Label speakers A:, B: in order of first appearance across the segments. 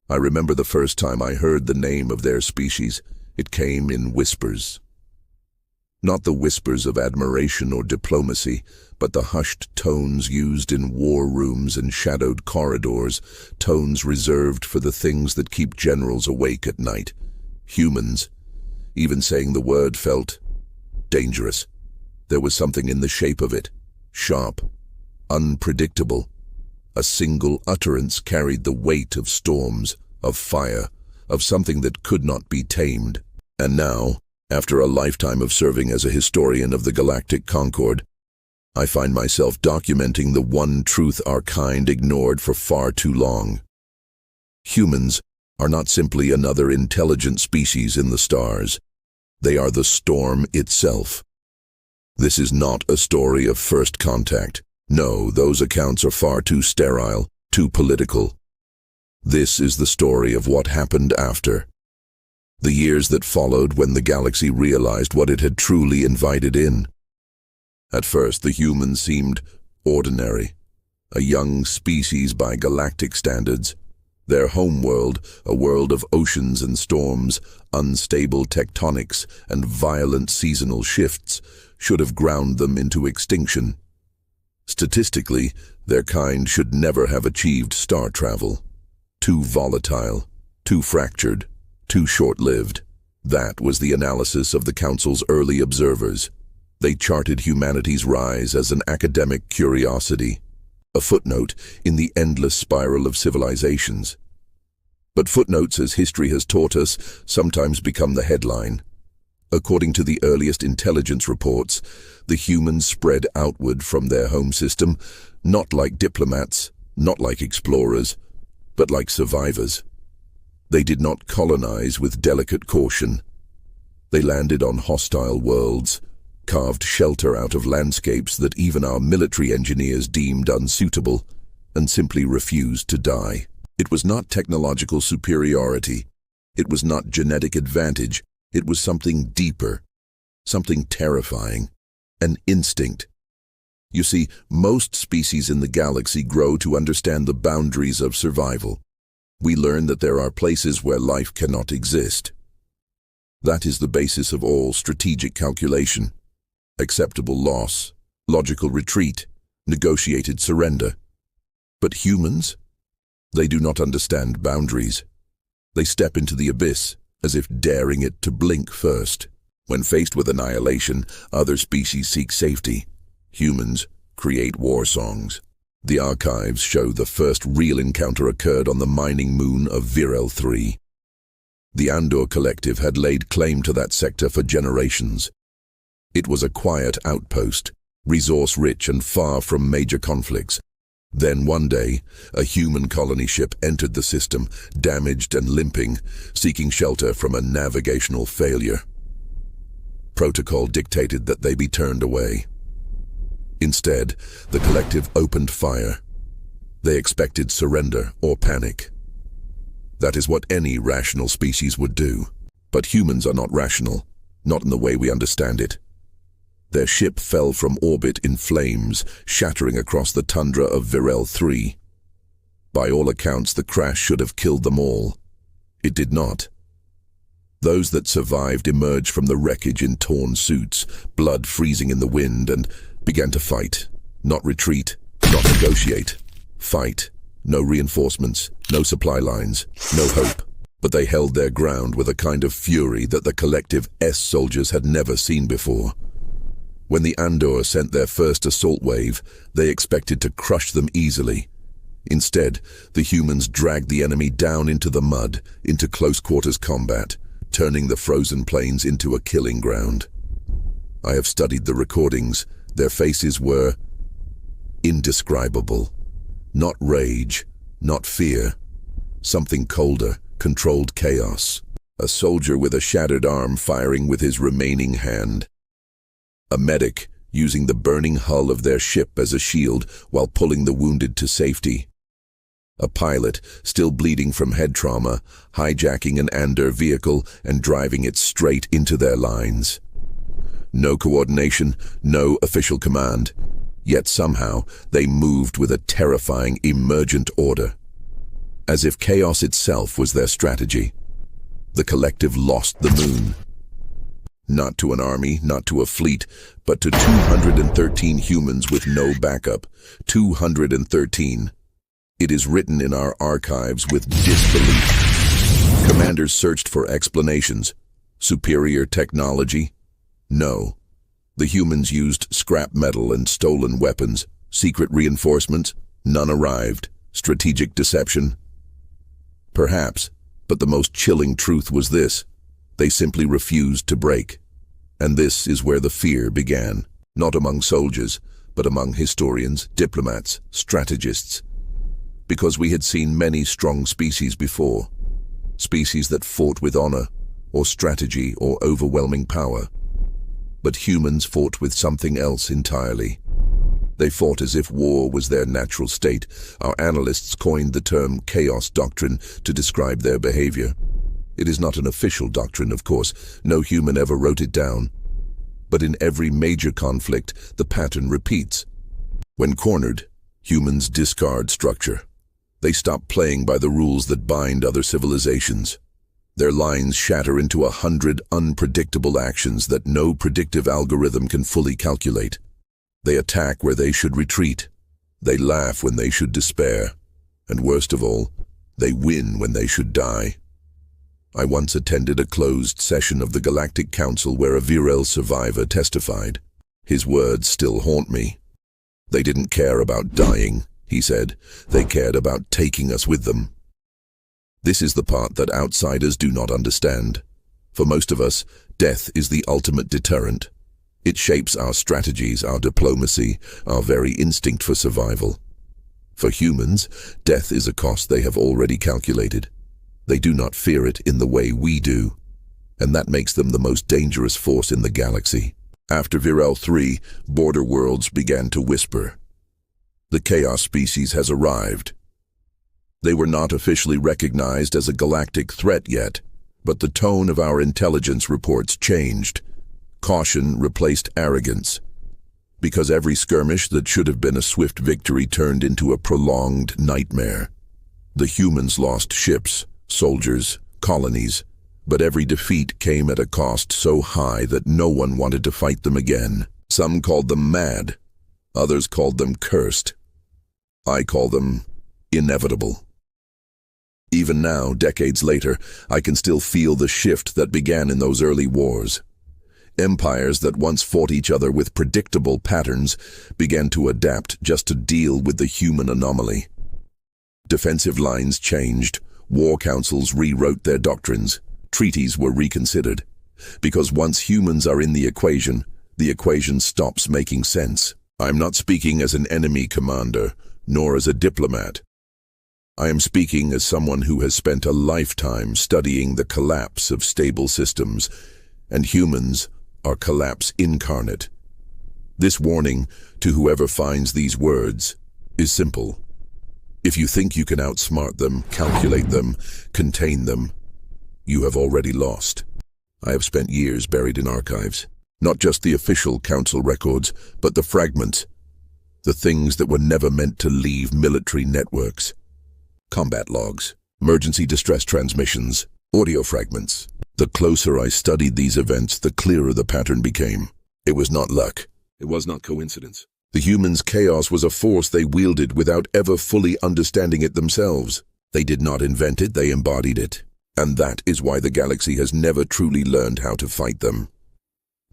A: I remember the first time I heard the name of their species. It came in whispers. Not the whispers of admiration or diplomacy, but the hushed tones used in war rooms and shadowed corridors, tones reserved for the things that keep generals awake at night. Humans. Even saying the word felt dangerous. There was something in the shape of it, sharp, unpredictable. A single utterance carried the weight of storms, of fire, of something that could not be tamed. And now, after a lifetime of serving as a historian of the Galactic Concord, I find myself documenting the one truth our kind ignored for far too long. Humans are not simply another intelligent species in the stars. They are the storm itself. This is not a story of first contact. No, those accounts are far too sterile, too political. This is the story of what happened after. The years that followed when the galaxy realized what it had truly invited in. At first, the humans seemed ordinary, a young species by galactic standards. Their homeworld, a world of oceans and storms, unstable tectonics, and violent seasonal shifts, should have ground them into extinction. Statistically, their kind should never have achieved star travel. Too volatile, too fractured, too short-lived. That was the analysis of the Council's early observers. They charted humanity's rise as an academic curiosity, a footnote in the endless spiral of civilizations. But footnotes, as history has taught us, sometimes become the headline. According to the earliest intelligence reports, the humans spread outward from their home system, not like diplomats, not like explorers, but like survivors. They did not colonize with delicate caution. They landed on hostile worlds, carved shelter out of landscapes that even our military engineers deemed unsuitable, and simply refused to die. It was not technological superiority. It was not genetic advantage. It was something deeper, something terrifying, an instinct. You see, most species in the galaxy grow to understand the boundaries of survival. We learn that there are places where life cannot exist. That is the basis of all strategic calculation. Acceptable loss, logical retreat, negotiated surrender. But humans? They do not understand boundaries. They step into the abyss, as if daring it to blink first. When faced with annihilation, other species seek safety. Humans create war songs. The archives show the first real encounter occurred on the mining moon of Virel 3. The Andor Collective had laid claim to that sector for generations. It was a quiet outpost, resource-rich and far from major conflicts. Then one day, a human colony ship entered the system, damaged and limping, seeking shelter from a navigational failure. Protocol dictated that they be turned away. Instead, the collective opened fire. They expected surrender or panic. That is what any rational species would do. But humans are not rational, not in the way we understand it. Their ship fell from orbit in flames, shattering across the tundra of Virel 3. By all accounts, the crash should have killed them all. It did not. Those that survived emerged from the wreckage in torn suits, blood freezing in the wind, and began to fight. Not retreat, not negotiate. Fight. No reinforcements, no supply lines, no hope. But they held their ground with a kind of fury that the collective S soldiers had never seen before. When the Andor sent their first assault wave, they expected to crush them easily. Instead, the humans dragged the enemy down into the mud, into close-quarters combat, turning the frozen plains into a killing ground. I have studied the recordings. Their faces were indescribable. Not rage, not fear. Something colder, controlled chaos. A soldier with a shattered arm firing with his remaining hand. A medic using the burning hull of their ship as a shield while pulling the wounded to safety. A pilot, still bleeding from head trauma, hijacking an Andor vehicle and driving it straight into their lines. No coordination, no official command. Yet somehow they moved with a terrifying emergent order. as if chaos itself was their strategy. The collective lost the moon. Not to an army, not to a fleet, but to 213 humans with no backup. 213. It is written in our archives with disbelief. Commanders searched for explanations. Superior technology? No. The humans used scrap metal and stolen weapons. Secret reinforcements? None arrived. Strategic deception? Perhaps, but the most chilling truth was this: they simply refused to break. And this is where the fear began, not among soldiers, but among historians, diplomats, strategists. Because we had seen many strong species before, species that fought with honor, or strategy, or overwhelming power. But humans fought with something else entirely. They fought as if war was their natural state. Our analysts coined the term chaos doctrine to describe their behavior. It is not an official doctrine, of course. No human ever wrote it down. But in every major conflict, the pattern repeats. When cornered, humans discard structure. They stop playing by the rules that bind other civilizations. Their lines shatter into 100 unpredictable actions that no predictive algorithm can fully calculate. They attack where they should retreat. They laugh when they should despair. And worst of all, they win when they should die. I once attended a closed session of the Galactic Council where a Virel survivor testified. His words still haunt me. They didn't care about dying, he said. They cared about taking us with them. This is the part that outsiders do not understand. For most of us, death is the ultimate deterrent. It shapes our strategies, our diplomacy, our very instinct for survival. For humans, death is a cost they have already calculated. They do not fear it in the way we do, and that makes them the most dangerous force in the galaxy. After Virel 3, border worlds began to whisper. The Chaos species has arrived. They were not officially recognized as a galactic threat yet, but the tone of our intelligence reports changed. Caution replaced arrogance, because every skirmish that should have been a swift victory turned into a prolonged nightmare. The humans lost ships, soldiers, colonies, but every defeat came at a cost so high that no one wanted to fight them again. Some called them mad, others called them cursed. I call them inevitable. Even now, decades later, I can still feel the shift that began in those early wars. Empires that once fought each other with predictable patterns began to adapt just to deal with the human anomaly. Defensive lines changed, war councils rewrote their doctrines, treaties were reconsidered. Because once humans are in the equation stops making sense. I'm not speaking as an enemy commander, nor as a diplomat. I am speaking as someone who has spent a lifetime studying the collapse of stable systems, and humans are collapse incarnate. This warning to whoever finds these words is simple. If you think you can outsmart them, calculate them, contain them, you have already lost. I have spent years buried in archives, not just the official council records, but the fragments, the things that were never meant to leave military networks. Combat logs, emergency distress transmissions, audio fragments. The closer I studied these events, the clearer the pattern became. It was not luck. It was not coincidence. The humans' chaos was a force they wielded without ever fully understanding it themselves. They did not invent it, they embodied it. And that is why the galaxy has never truly learned how to fight them.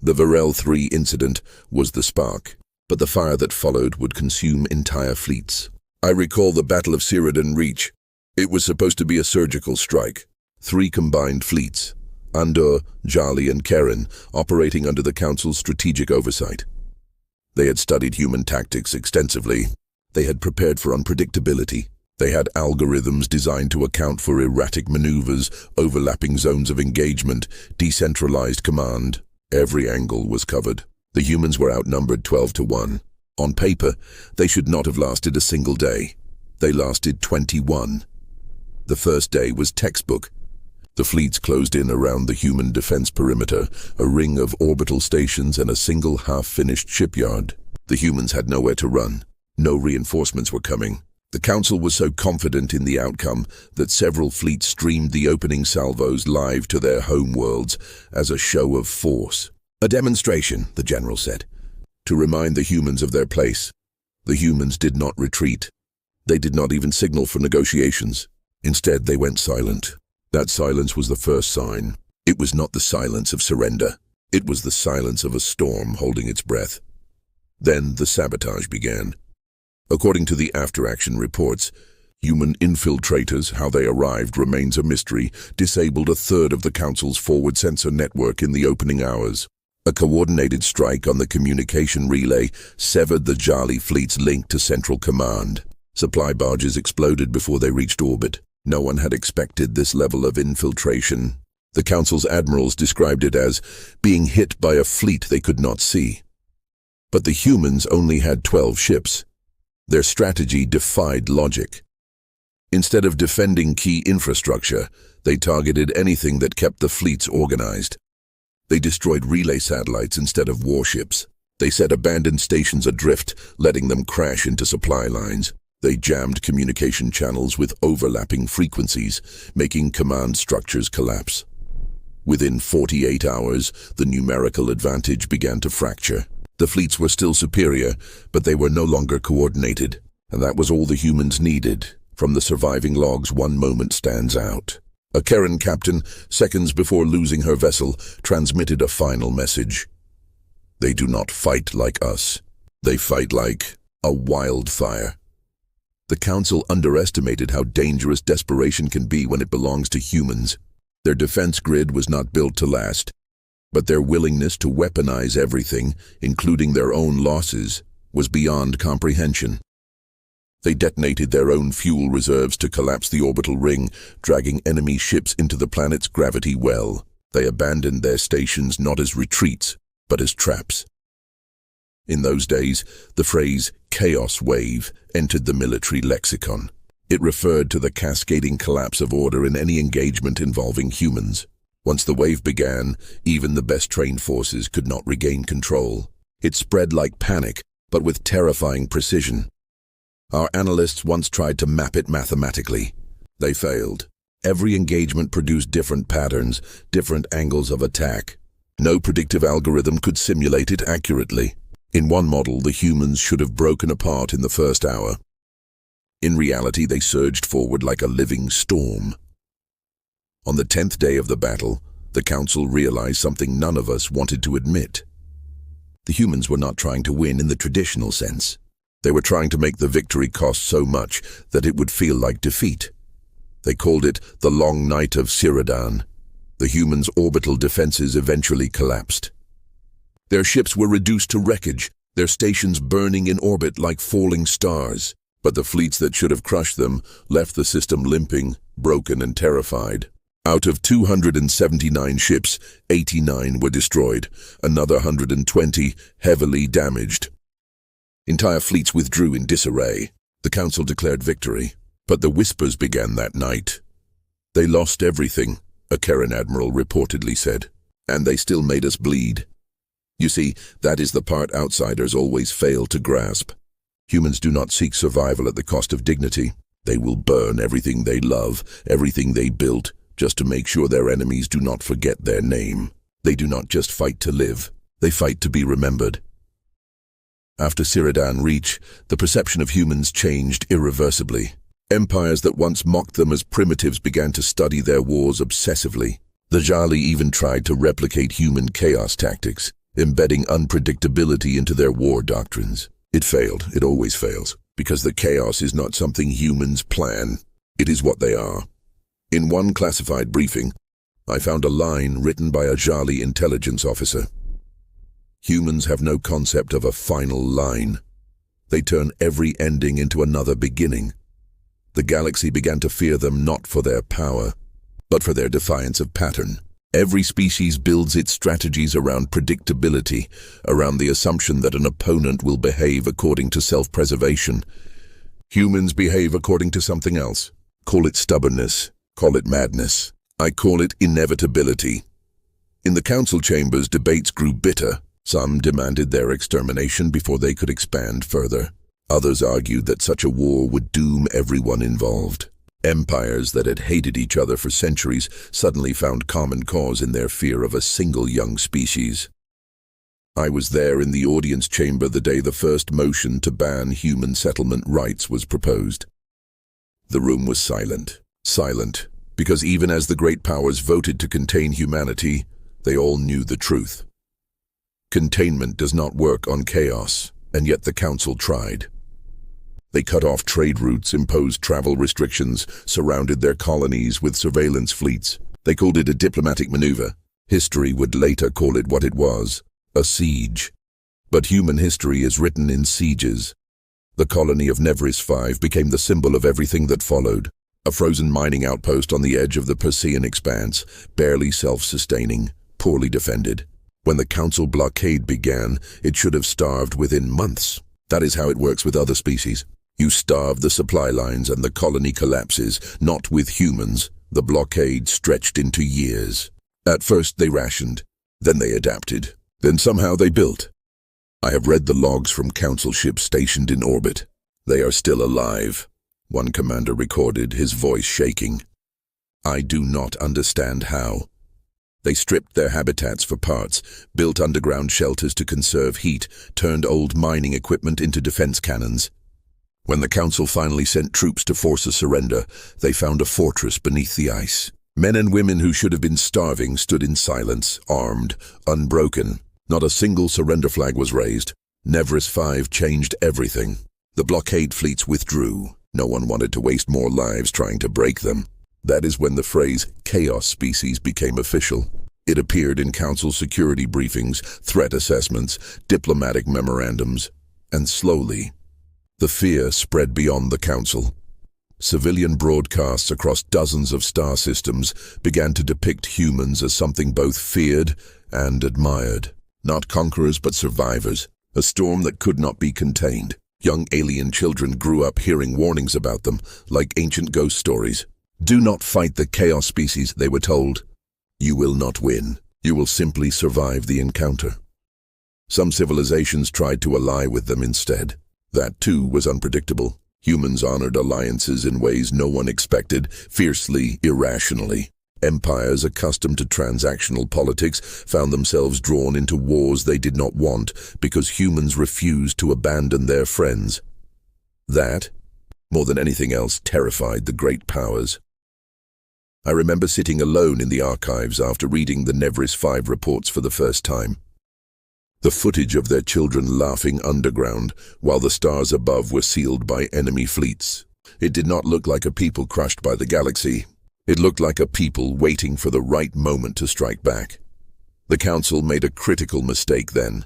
A: The Virel 3 incident was the spark, but the fire that followed would consume entire fleets. I recall the Battle of Cyrodian Reach. It was supposed to be a surgical strike. 3 combined fleets, Andor, Jali, and Karen, operating under the Council's strategic oversight. They had studied human tactics extensively. They had prepared for unpredictability. They had algorithms designed to account for erratic maneuvers, overlapping zones of engagement, decentralized command. Every angle was covered. The humans were outnumbered 12-1. On paper, they should not have lasted a single day. They lasted 21. The first day was textbook. The fleets closed in around the human defense perimeter, a ring of orbital stations and a single half-finished shipyard. The humans had nowhere to run. No reinforcements were coming. The Council was so confident in the outcome that several fleets streamed the opening salvos live to their home worlds as a show of force. A demonstration, the general said, to remind the humans of their place. The humans did not retreat. They did not even signal for negotiations. Instead, they went silent. That silence was the first sign. It was not the silence of surrender. It was the silence of a storm holding its breath. Then the sabotage began. According to the after-action reports, human infiltrators, how they arrived remains a mystery, disabled a third of the Council's forward sensor network in the opening hours. A coordinated strike on the communication relay severed the Jali fleet's link to Central Command. Supply barges exploded before they reached orbit. No one had expected this level of infiltration. The Council's admirals described it as being hit by a fleet they could not see. But the humans only had 12 ships. Their strategy defied logic. Instead of defending key infrastructure, they targeted anything that kept the fleets organized. They destroyed relay satellites instead of warships. They set abandoned stations adrift, letting them crash into supply lines. They jammed communication channels with overlapping frequencies, making command structures collapse. Within 48 hours, the numerical advantage began to fracture. The fleets were still superior, but they were no longer coordinated, and that was all the humans needed. From the surviving logs, one moment stands out. A Karen captain, seconds before losing her vessel, transmitted a final message. They do not fight like us. They fight like a wildfire. The Council underestimated how dangerous desperation can be when it belongs to humans. Their defense grid was not built to last, but their willingness to weaponize everything, including their own losses, was beyond comprehension. They detonated their own fuel reserves to collapse the orbital ring, dragging enemy ships into the planet's gravity well. They abandoned their stations not as retreats, but as traps. In those days, the phrase chaos wave entered the military lexicon. It referred to the cascading collapse of order in any engagement involving humans. Once the wave began, even the best trained forces could not regain control. It spread like panic, but with terrifying precision. Our analysts once tried to map it mathematically. They failed. Every engagement produced different patterns, different angles of attack. No predictive algorithm could simulate it accurately. In one model, the humans should have broken apart in the first hour. In reality, they surged forward like a living storm. On the 10th day of the battle, the Council realized something none of us wanted to admit. The humans were not trying to win in the traditional sense. They were trying to make the victory cost so much that it would feel like defeat. They called it the Long Night of Cyrodian. The humans' orbital defenses eventually collapsed. Their ships were reduced to wreckage, their stations burning in orbit like falling stars. But the fleets that should have crushed them left the system limping, broken and terrified. Out of 279 ships, 89 were destroyed, another 120 heavily damaged. Entire fleets withdrew in disarray. The Council declared victory, but the whispers began that night. They lost everything, a Karen admiral reportedly said, and they still made us bleed. You see, that is the part outsiders always fail to grasp. Humans do not seek survival at the cost of dignity. They will burn everything they love, everything they built, just to make sure their enemies do not forget their name. They do not just fight to live, they fight to be remembered. After Cyrodian Reach, the perception of humans changed irreversibly. Empires that once mocked them as primitives began to study their wars obsessively. The Jali even tried to replicate human chaos tactics, embedding unpredictability into their war doctrines. It failed. It always fails, because the chaos is not something humans plan. It is what they are. In one classified briefing, I found a line written by a Jali intelligence officer. Humans have no concept of a final line. They turn every ending into another beginning. The galaxy began to fear them not for their power, but for their defiance of pattern. Every species builds its strategies around predictability, around the assumption that an opponent will behave according to self-preservation. Humans behave according to something else. Call it stubbornness, call it madness. I call it inevitability. In the council chambers, debates grew bitter. Some demanded their extermination before they could expand further. Others argued that such a war would doom everyone involved. Empires that had hated each other for centuries suddenly found common cause in their fear of a single young species. I was there in the audience chamber the day the first motion to ban human settlement rights was proposed. The room was silent. Silent, because even as the great powers voted to contain humanity, they all knew the truth. Containment does not work on chaos, and yet the Council tried. They cut off trade routes, imposed travel restrictions, surrounded their colonies with surveillance fleets. They called it a diplomatic maneuver. History would later call it what it was, a siege. But human history is written in sieges. The colony of Nevris 5 became the symbol of everything that followed. A frozen mining outpost on the edge of the Persean expanse, barely self-sustaining, poorly defended. When the Council blockade began, it should have starved within months. That is how it works with other species. You starve the supply lines and the colony collapses, not with humans. The blockade stretched into years. At first they rationed, then they adapted, then somehow they built. I have read the logs from Council ships stationed in orbit. They are still alive, one commander recorded, his voice shaking. I do not understand how. They stripped their habitats for parts, built underground shelters to conserve heat, turned old mining equipment into defense cannons. When the Council finally sent troops to force a surrender, they found a fortress beneath the ice. Men and women who should have been starving stood in silence, armed, unbroken. Not a single surrender flag was raised. Nevris 5 changed everything. The blockade fleets withdrew. No one wanted to waste more lives trying to break them. That is when the phrase chaos species became official. It appeared in Council security briefings, threat assessments, diplomatic memorandums, and slowly, the fear spread beyond the Council. Civilian broadcasts across dozens of star systems began to depict humans as something both feared and admired. Not conquerors, but survivors. A storm that could not be contained. Young alien children grew up hearing warnings about them, like ancient ghost stories. Do not fight the chaos species, they were told. You will not win. You will simply survive the encounter. Some civilizations tried to ally with them instead. That too was unpredictable. Humans honored alliances in ways no one expected, fiercely, irrationally. Empires accustomed to transactional politics found themselves drawn into wars they did not want because humans refused to abandon their friends. That, more than anything else, terrified the great powers. I remember sitting alone in the archives after reading the Nevris 5 reports for the first time. The footage of their children laughing underground while the stars above were sealed by enemy fleets. It did not look like a people crushed by the galaxy. It looked like a people waiting for the right moment to strike back. The Council made a critical mistake then.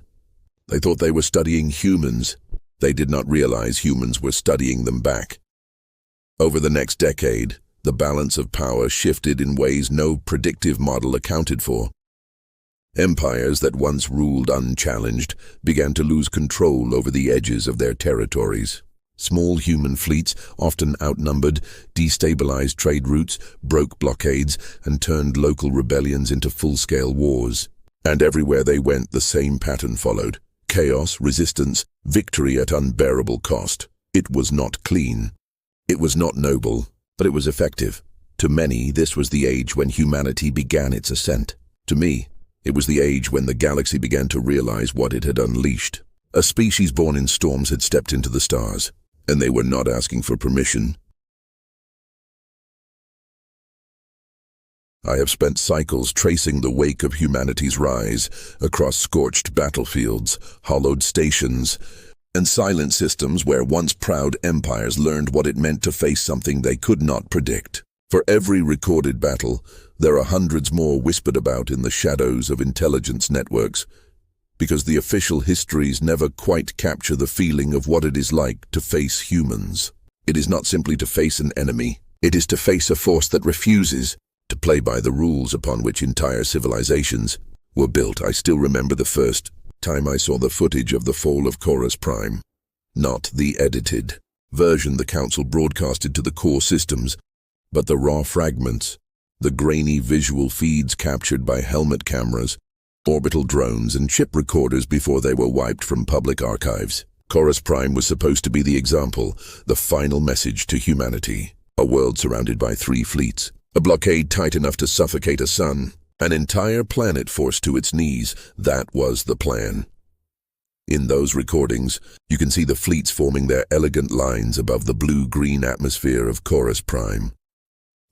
A: They thought they were studying humans. They did not realize humans were studying them back. Over the next decade, the balance of power shifted in ways no predictive model accounted for. Empires that once ruled unchallenged began to lose control over the edges of their territories. Small human fleets, often outnumbered, destabilized trade routes, broke blockades, and turned local rebellions into full-scale wars. And everywhere they went, the same pattern followed. Chaos, resistance, victory at unbearable cost. It was not clean. It was not noble, but it was effective. To many, this was the age when humanity began its ascent. To me, it was the age when the galaxy began to realize what it had unleashed. A species born in storms had stepped into the stars, and they were not asking for permission. I have spent cycles tracing the wake of humanity's rise across scorched battlefields, hollowed stations, and silent systems where once proud empires learned what it meant to face something they could not predict. For every recorded battle, there are hundreds more whispered about in the shadows of intelligence networks, because the official histories never quite capture the feeling of what it is like to face humans. It is not simply to face an enemy. It is to face a force that refuses to play by the rules upon which entire civilizations were built. I still remember the first time I saw the footage of the fall of Koras Prime. Not the edited version the Council broadcasted to the core systems, but the raw fragments, the grainy visual feeds captured by helmet cameras, orbital drones, and ship recorders before they were wiped from public archives. Koras Prime was supposed to be the example, the final message to humanity. A world surrounded by 3 fleets, a blockade tight enough to suffocate a sun, an entire planet forced to its knees. That was the plan. In those recordings, you can see the fleets forming their elegant lines above the blue-green atmosphere of Koras Prime.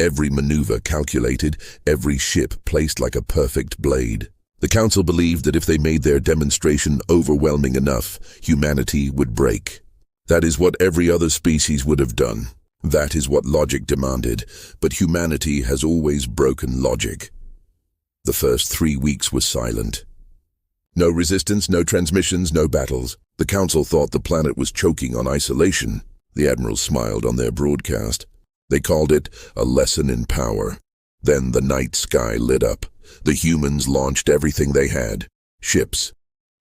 A: Every maneuver calculated, every ship placed like a perfect blade. The Council believed that if they made their demonstration overwhelming enough, humanity would break. That is what every other species would have done. That is what logic demanded, but humanity has always broken logic. The first 3 weeks was silent. No resistance, no transmissions, no battles. The Council thought the planet was choking on isolation. The admirals smiled on their broadcast. They called it a lesson in power. Then the night sky lit up. The humans launched everything they had. Ships,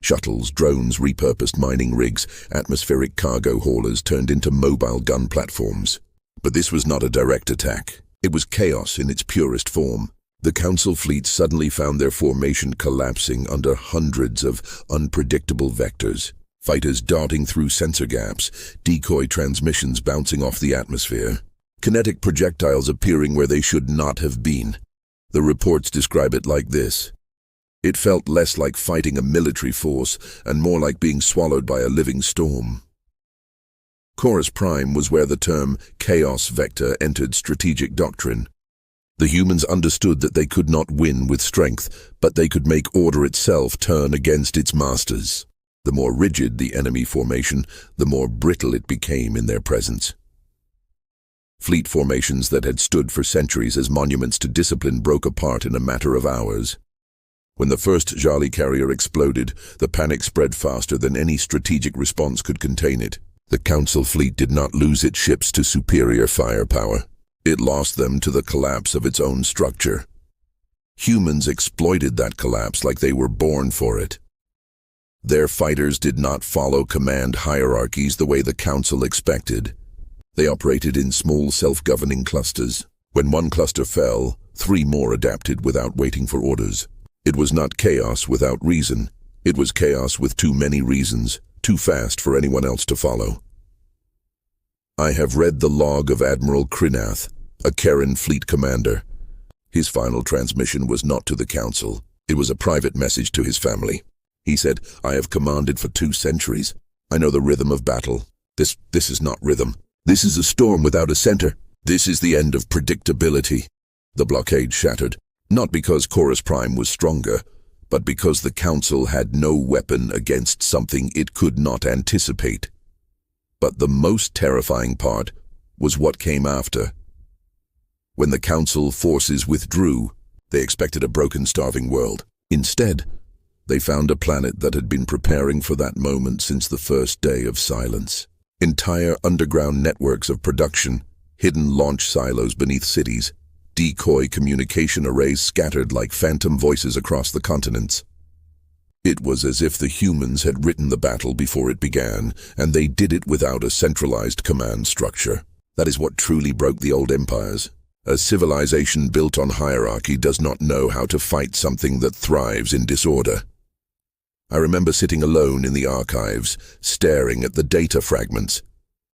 A: shuttles, drones, repurposed mining rigs, atmospheric cargo haulers turned into mobile gun platforms. But this was not a direct attack. It was chaos in its purest form. The Council fleet suddenly found their formation collapsing under hundreds of unpredictable vectors. Fighters darting through sensor gaps, decoy transmissions bouncing off the atmosphere, kinetic projectiles appearing where they should not have been. The reports describe it like this. It felt less like fighting a military force and more like being swallowed by a living storm. Koras Prime was where the term chaos vector entered strategic doctrine. The humans understood that they could not win with strength, but they could make order itself turn against its masters. The more rigid the enemy formation, the more brittle it became in their presence. Fleet formations that had stood for centuries as monuments to discipline broke apart in a matter of hours. When the first Jolly carrier exploded, the panic spread faster than any strategic response could contain it. The Council fleet did not lose its ships to superior firepower. It lost them to the collapse of its own structure. Humans exploited that collapse like they were born for it. Their fighters did not follow command hierarchies the way the Council expected. They operated in small self-governing clusters. When one cluster fell, 3 more adapted without waiting for orders. It was not chaos without reason. It was chaos with too many reasons, too fast for anyone else to follow. I have read the log of Admiral Krinath, a Karen fleet commander. His final transmission was not to the Council. It was a private message to his family. He said, "I have commanded for 2 centuries. I know the rhythm of battle. This is not rhythm. This is a storm without a center. This is the end of predictability." The blockade shattered, not because Koras Prime was stronger, but because the Council had no weapon against something it could not anticipate. But the most terrifying part was what came after. When the Council forces withdrew, they expected a broken, starving world. Instead, they found a planet that had been preparing for that moment since the first day of silence. Entire underground networks of production, hidden launch silos beneath cities, decoy communication arrays scattered like phantom voices across the continents. It was as if the humans had written the battle before it began, and they did it without a centralized command structure. That is what truly broke the old empires. A civilization built on hierarchy does not know how to fight something that thrives in disorder. I remember sitting alone in the archives, staring at the data fragments.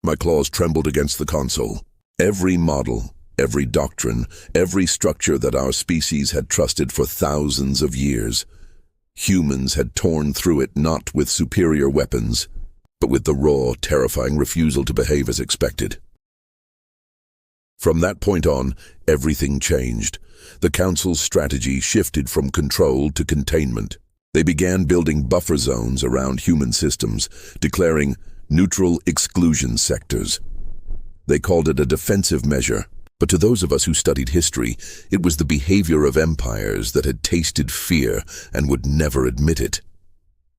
A: My claws trembled against the console. Every model, every doctrine, every structure that our species had trusted for thousands of years. Humans had torn through it not with superior weapons, but with the raw, terrifying refusal to behave as expected. From that point on, everything changed. The Council's strategy shifted from control to containment. They began building buffer zones around human systems, declaring neutral exclusion sectors. They called it a defensive measure, but to those of us who studied history, it was the behavior of empires that had tasted fear and would never admit it.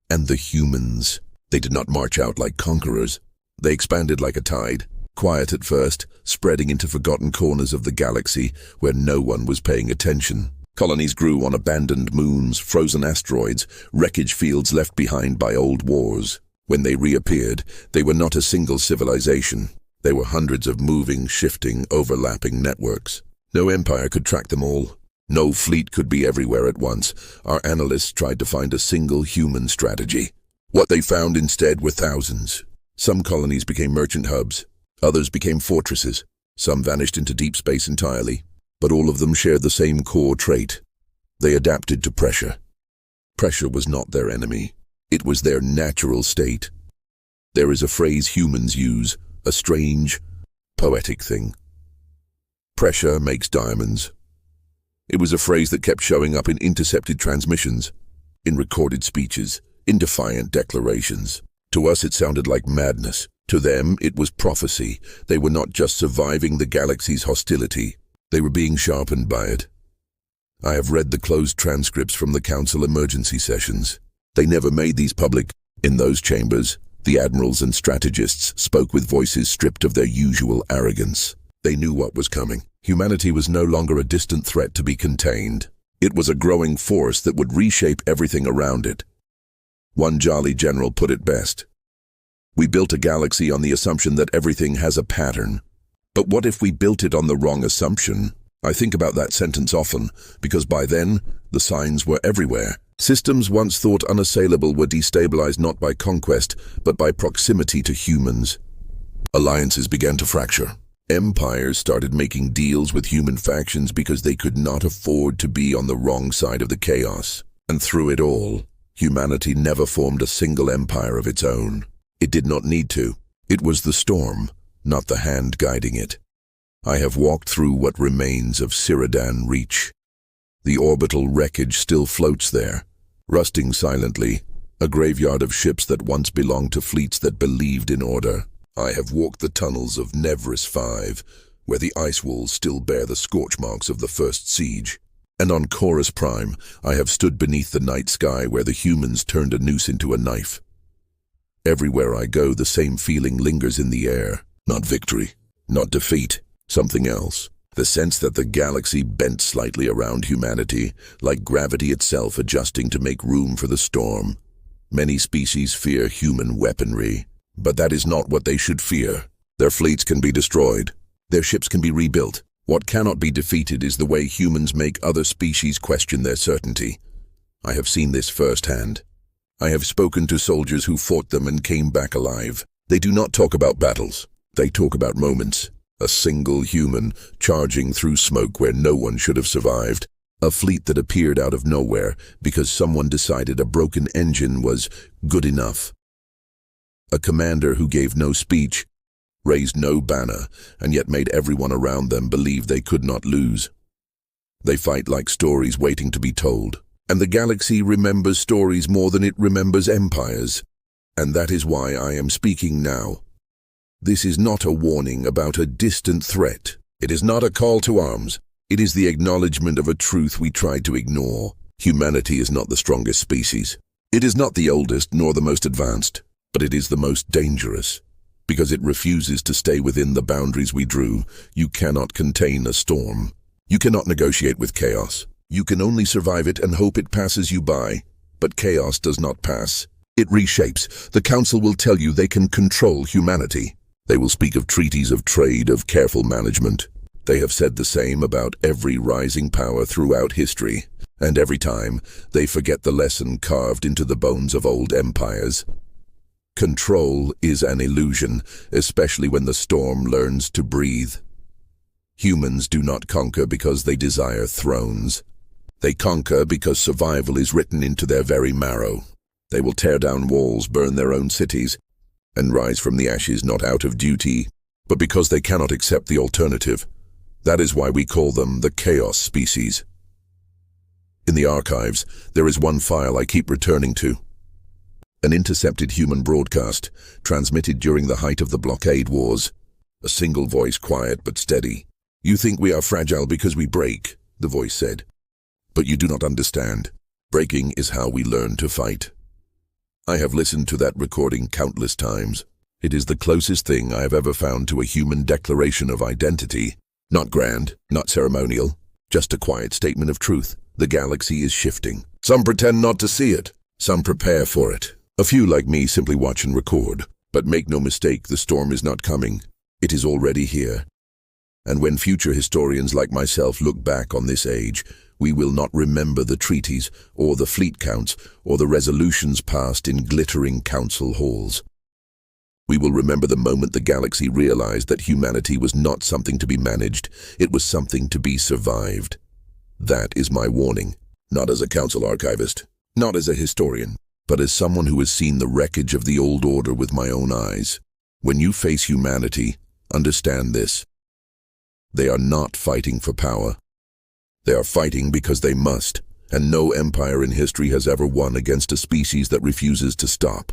A: And the humans, they did not march out like conquerors. They expanded like a tide, quiet at first, spreading into forgotten corners of the galaxy where no one was paying attention. Colonies grew on abandoned moons, frozen asteroids, wreckage fields left behind by old wars. When they reappeared, they were not a single civilization. They were hundreds of moving, shifting, overlapping networks. No empire could track them all. No fleet could be everywhere at once. Our analysts tried to find a single human strategy. What they found instead were thousands, Some colonies became merchant hubs, others became fortresses, some vanished into deep space entirely, but all of them shared the same core trait. They adapted to pressure. Pressure was not their enemy. It was their natural state. There is a phrase humans use, a strange, poetic thing. Pressure makes diamonds. It was a phrase that kept showing up in intercepted transmissions, in recorded speeches, in defiant declarations. To us it sounded like madness. To them it was prophecy. They were not just surviving the galaxy's hostility, they were being sharpened by it. I have read the closed transcripts from the Council emergency sessions. They never made these public. In those chambers, the admirals and strategists spoke with voices stripped of their usual arrogance. They knew what was coming. Humanity was no longer a distant threat to be contained. It was a growing force that would reshape everything around it. One jolly general put it best. We built a galaxy on the assumption that everything has a pattern. But what if we built it on the wrong assumption? I think about that sentence often, because by then, the signs were everywhere. Systems once thought unassailable were destabilized not by conquest, but by proximity to humans. Alliances began to fracture. Empires started making deals with human factions because they could not afford to be on the wrong side of the chaos. And through it all, humanity never formed a single empire of its own. It did not need to. It was the storm, not the hand guiding it. I have walked through what remains of Cyrodian Reach. The orbital wreckage still floats there, rusting silently, a graveyard of ships that once belonged to fleets that believed in order. I have walked the tunnels of Nevris 5, where the ice walls still bear the scorch marks of the first siege. And on Koras Prime, I have stood beneath the night sky where the humans turned a noose into a knife. Everywhere I go, the same feeling lingers in the air. Not victory, not defeat, something else. The sense that the galaxy bent slightly around humanity, like gravity itself adjusting to make room for the storm. Many species fear human weaponry, but that is not what they should fear. Their fleets can be destroyed. Their ships can be rebuilt. What cannot be defeated is the way humans make other species question their certainty. I have seen this firsthand. I have spoken to soldiers who fought them and came back alive. They do not talk about battles. They talk about moments. A single human charging through smoke where no one should have survived. A fleet that appeared out of nowhere because someone decided a broken engine was good enough. A commander who gave no speech, raised no banner, and yet made everyone around them believe they could not lose. They fight like stories waiting to be told. And the galaxy remembers stories more than it remembers empires. And that is why I am speaking now. This is not a warning about a distant threat. It is not a call to arms. It is the acknowledgement of a truth we tried to ignore. Humanity is not the strongest species. It is not the oldest nor the most advanced, but it is the most dangerous. Because it refuses to stay within the boundaries we drew. You cannot contain a storm. You cannot negotiate with chaos. You can only survive it and hope it passes you by. But chaos does not pass. It reshapes. The Council will tell you they can control humanity. They will speak of treaties of trade, of careful management. They have said the same about every rising power throughout history. And every time, they forget the lesson carved into the bones of old empires. Control is an illusion, especially when the storm learns to breathe. Humans do not conquer because they desire thrones. They conquer because survival is written into their very marrow. They will tear down walls, burn their own cities, and rise from the ashes not out of duty, but because they cannot accept the alternative. That is why we call them the Chaos species. In the archives, there is one file I keep returning to. An intercepted human broadcast, transmitted during the height of the blockade wars. A single voice, quiet but steady. "You think we are fragile because we break," the voice said. "But you do not understand. Breaking is how we learn to fight." I have listened to that recording countless times. It is the closest thing I have ever found to a human declaration of identity. Not grand, not ceremonial, just a quiet statement of truth. The galaxy is shifting. Some pretend not to see it. Some prepare for it. A few like me simply watch and record. But make no mistake, the storm is not coming. It is already here. And when future historians like myself look back on this age, we will not remember the treaties, or the fleet counts, or the resolutions passed in glittering council halls. We will remember the moment the galaxy realized that humanity was not something to be managed, it was something to be survived. That is my warning, not as a council archivist, not as a historian, but as someone who has seen the wreckage of the old order with my own eyes. When you face humanity, understand this. They are not fighting for power. They are fighting because they must, and no empire in history has ever won against a species that refuses to stop.